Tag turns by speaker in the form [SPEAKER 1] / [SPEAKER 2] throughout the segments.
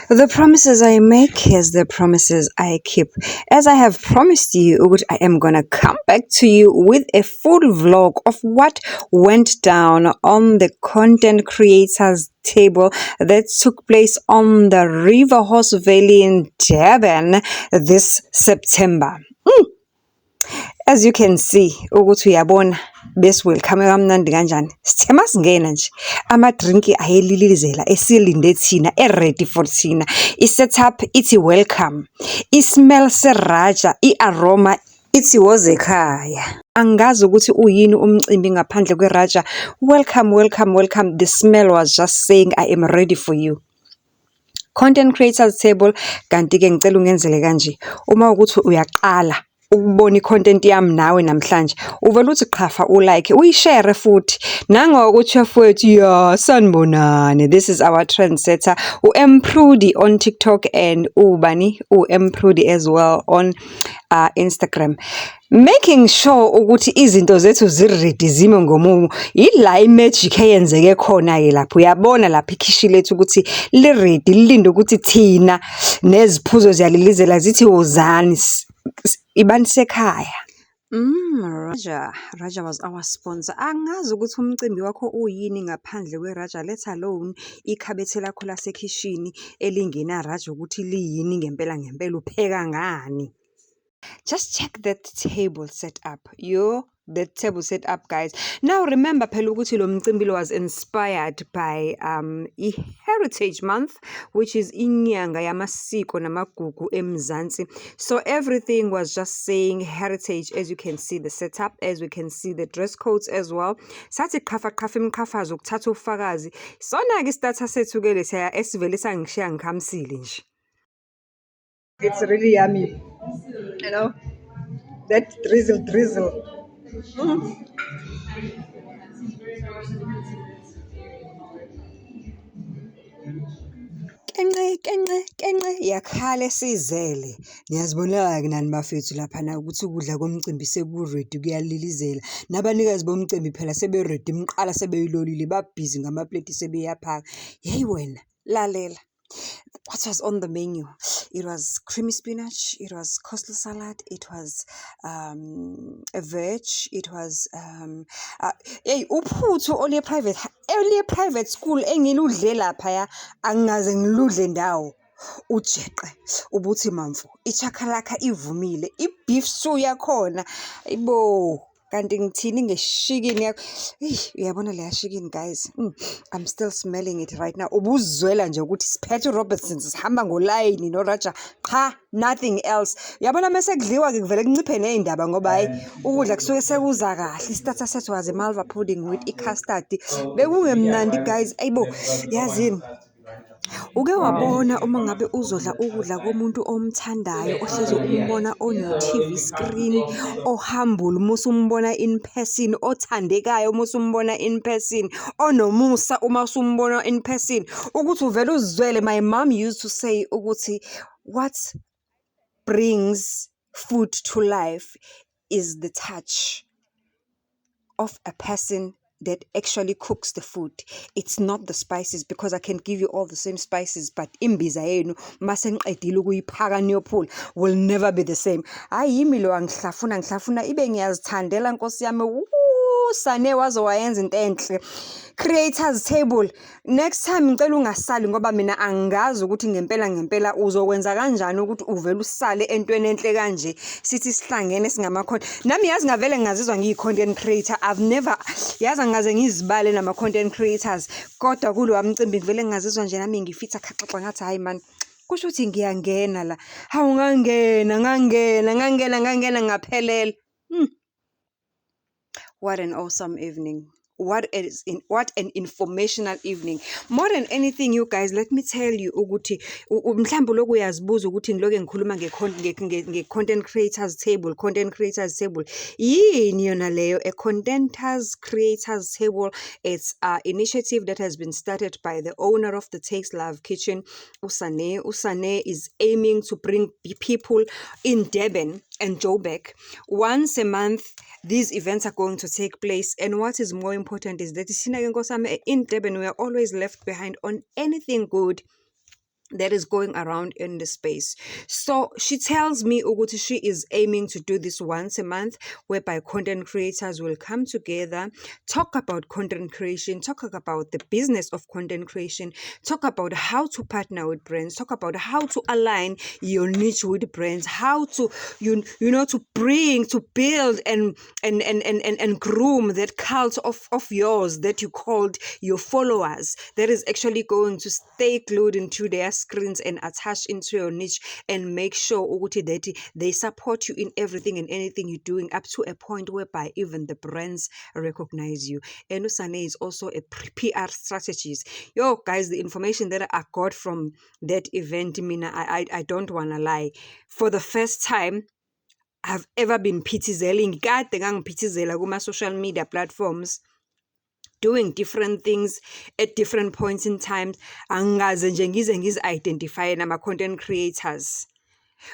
[SPEAKER 1] The promises I make is the promises I keep. As I have promised you, which I am gonna come back to you with a full vlog of what went down on the content creators table that took place on the River Horse Valley in Durban this September. As you can see ukuthi uyabona besiwelcome kamnandi kanjani sithe masingena nje amadrinki ayelilizela esilinde thina ready for thina i-setup ithi welcome ismell seraja i-aroma ithi woze ekhaya angazi ukuthi uyini umcimbi ngaphandle kweraja welcome the smell was just saying I am ready for you. Content creators table kanti ke ngicela ungenzele kanje uma ukuthi uyaqala ukubona i-content yami nawe namhlanje uvela uthi qhafa ulike uyishare futhi nangokuthi yafowethu ya sanibonane. This is our trendsetter uMprudi on TikTok and ubani uMprudi as well on Instagram, making sure ukuthi izinto zethu ziready zime ngomumo. Ila imagic eyenzeke khona ke lapho uyabona lapha ikhishi lethu ukuthi liready lilinde ukuthi thina neziphuzo ziyalilizela zithi wozani ibani sekhaya. Raja was our sponsor. Angazi ukuthi umcimbi wakho uyini ngaphandle kweRaja, let alone ikhabethe lakho lasekhishini elingena Raja ukuthi liyini ngempela upheka ngani. Just check that table set up. That table set up, guys. Now remember phela ukuthi lo mcimbi was inspired by Heritage Month, which is inyanga yamasiko namagugu eMzansi. So everything was just saying heritage, as you can see the setup, as we can see the dress codes as well. Sathi qhafa imqhafazo ukuthatha ufakazi. Sona ke istatha sethu ke lesiya esivele sangishiya ngikhamsile nje. It's really yummy. You know, that drizzle. Kenqe yakhala sizele niyazibonela ke nani bafethu lapha na ukuthi ukudla komcimbi sekuredi kuyalilizela nabanikazi bomcimbi phela seberedi imqala sebeyilolile babhizi ngamaplate sebeyaphaka. Hey wena lalela. What was on the menu? It was creamy spinach, it was coastal salad, it was a veg, it was uphuthu ole private school engiludle lapha ya angaze ngiludle ndawo ujeqe ubuthi mamfu ichakalaka ivumile ibeef stew yakhona ibo kanti ngithini ngeshikini yakho uyabona le shikini guys. I'm still smelling it right now. Ubuzwela nje ukuthi siphethe Robertson sihamba ngoline no Raja cha nothing else. Uyabona mase kudliwa ke kuvele kunciphe neindaba ngoba hayi ukudla kusuke sekuza kahle. Istarter set was a malva pudding with custard. Bekungemnandi guys. Ayibo yazini uke wabona uma ngabe uzodla ukudla komuntu omthandayo ohleze umbona on your TV screen ohambule musu umbona in person othandekayo musu umbona in person onomusa uma usumbona in person ukuthi uvela uzizwele. My mom used to say ukuthi what brings food to life is the touch of a person that actually cooks the food. It's not the spices, because I can give you all the same spices, but imbiza yenu mase ngiqedile ukuyiphaka niyophula will never be the same. Hayi yimi lo ngihlafuna ibe ngiyazithandela Nkosi yami. Sane wazo wayenza into enhle. Creators table next time ngicela ungasali ngoba mina angazi ukuthi ngempela uzokwenza kanjani ukuthi uvele usale entweni enhle kanje sithi sihlangene singamakhona. Nami yazi ngavele ngazizwa ngiyi-content creator. I've never yazi ngaze ngizibale nama-content creators kodwa kulo mcimbi ngivele ngazizwa nje nami ngifitha khaxaxa ngathi hayi man kusho ukuthi ngiyangena la. Hawu ngangena ngaphelela. What an awesome evening. What an informational evening. More than anything, you guys, let me tell you ukuthi mhlawumbe lokhu uyazibuza ukuthi ngiloke ngikhuluma nge-content creators table yini yona leyo. A contenters creators table, it's an initiative that has been started by the owner of the Takes Love Kitchen, Usane is aiming to bring people in Durban and Joburg once a month. These events are going to take place, and what is more important is that in Durban we are always left behind on anything good that is going around in the space. So she tells me ukuthi she is aiming to do this once a month, whereby content creators will come together, talk about content creation, talk about the business of content creation, talk about how to partner with brands, talk about how to align your niche with brands, how to to bring, to build and groom that cult of yours that you called your followers, that is actually going to stay glued into their screens and attached into your niche, and make sure ukuthi that they support you in everything and anything you're doing, up to a point whereby even the brands recognize you. And Usane is also a PR strategist. Yo guys, the information that I got from that event, I don't want to lie, for the first time I've ever been phithizeling, kade ngangiphithizela kuma social media platforms, doing different things at different points in time. Angaze nje ngize ngizi-identify nama-content creators.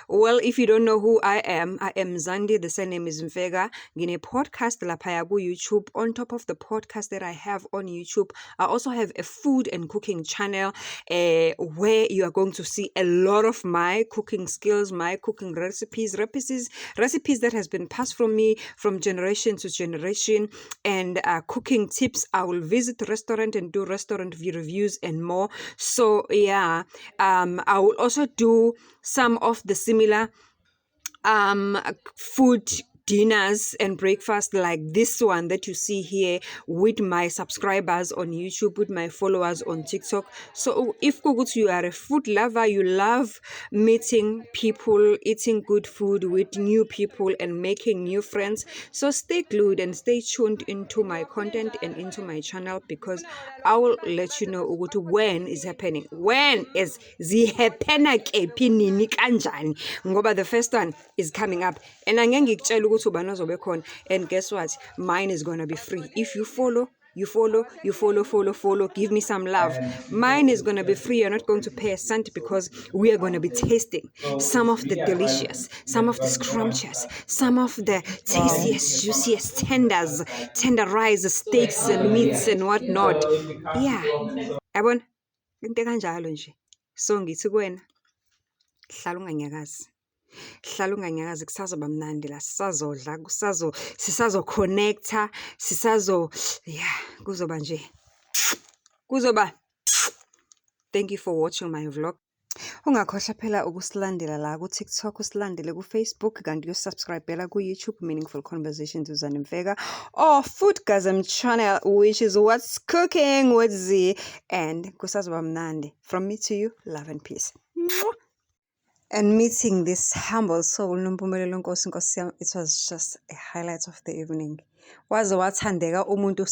[SPEAKER 1] Well, if you don't know who I am Zandi, the surname is Mfega. Ngine podcast laphaya ku-YouTube. On top of the podcast that I have on YouTube, I also have a food and cooking channel where you are going to see a lot of my cooking skills, my cooking recipes that has been passed from me from generation to generation, and cooking tips. I will visit the restaurant and do restaurant reviews and more. So yeah, I will also do some of the similar food dinners and breakfast like this one that you see here with my subscribers on YouTube, with my followers on TikTok. So if you are a food lover, you love meeting people, eating good food with new people and making new friends, so stay glued and stay tuned into my content and into my channel, because I will let you know when is happening, when is zihapena kephi nini kanjani, ngoba the first one is coming up, and angeke ngikutshela ukuthi ubani ozobe khona. And guess what, mine is gonna be free. If you follow, give me some love. Mine is gonna be free. You're not going to pay a cent, because we are gonna be tasting some of the delicious, some of the scrumptious, some of the tastiest, juiciest tenderized steaks and meats and whatnot. Yeah, yabona into kanjalo nje. So ngithi kuwena, hlala unganyakazi, kusazoba mnandi la, sisazodla, sisazo-connecta, kuzoba. Thank you for watching my vlog. Ungakhohlwa phela ukusilandela la ku-TikTok, usilandele ku-Facebook, kanti uyosubscribela ku-YouTube, Meaningful Conversations with Zandi Mfega, or Foodgasm channel, which is What's Cooking with Z, and kusazoba mnandi. From me to you, love and peace. And meeting this humble soul, Nompumelelo Nkosi Nkosi yami, it was just a highlight of the evening. Waze wathandeka umuntu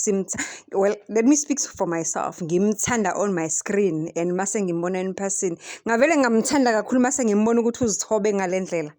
[SPEAKER 1] well, let me speak for myself. Ngimthanda on my screen, and mase ngimbona in person, ngavele ngamthanda kakhulu mase ngimbona ukuthi uzithobe ngalendlela.